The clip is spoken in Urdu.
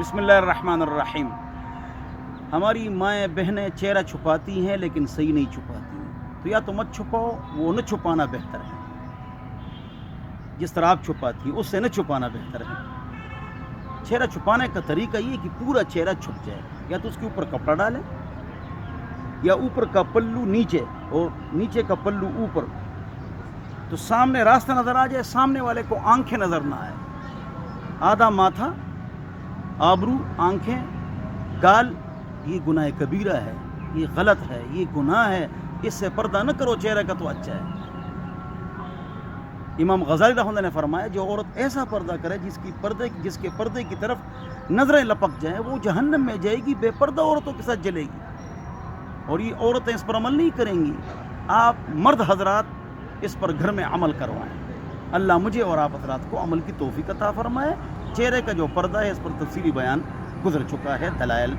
بسم اللہ الرحمن الرحیم۔ ہماری مائیں بہنیں چہرہ چھپاتی ہیں لیکن صحیح نہیں چھپاتی ہیں، تو یا تو مت چھپاؤ، وہ نہ چھپانا بہتر ہے۔ جس طرح آپ چھپاتی ہیں اس سے نہ چھپانا بہتر ہے۔ چہرہ چھپانے کا طریقہ یہ کہ پورا چہرہ چھپ جائے، یا تو اس کے اوپر کپڑا ڈالیں یا اوپر کا پلو نیچے اور نیچے کا پلو اوپر، تو سامنے راستہ نظر آ جائے، سامنے والے کو آنکھیں نظر نہ آئے۔ آدھا ماتھا، آبرو، آنکھیں، گال، یہ گناہ کبیرہ ہے، یہ غلط ہے، یہ گناہ ہے، اس سے پردہ نہ کرو چہرے کا تو اچھا ہے۔ امام غزالی رحمہ اللہ نے فرمایا جو عورت ایسا پردہ کرے جس کے پردے کی طرف نظریں لپک جائیں، وہ جہنم میں جائے گی، بے پردہ عورتوں کے ساتھ جلے گی، اور یہ عورتیں اس پر عمل نہیں کریں گی۔ آپ مرد حضرات اس پر گھر میں عمل کروائیں۔ اللہ مجھے اور آپ حضرات کو عمل کی توفیق عطا فرمائے۔ چہرے کا جو پردہ ہے اس پر تفصیلی بیان گزر چکا ہے، دلائل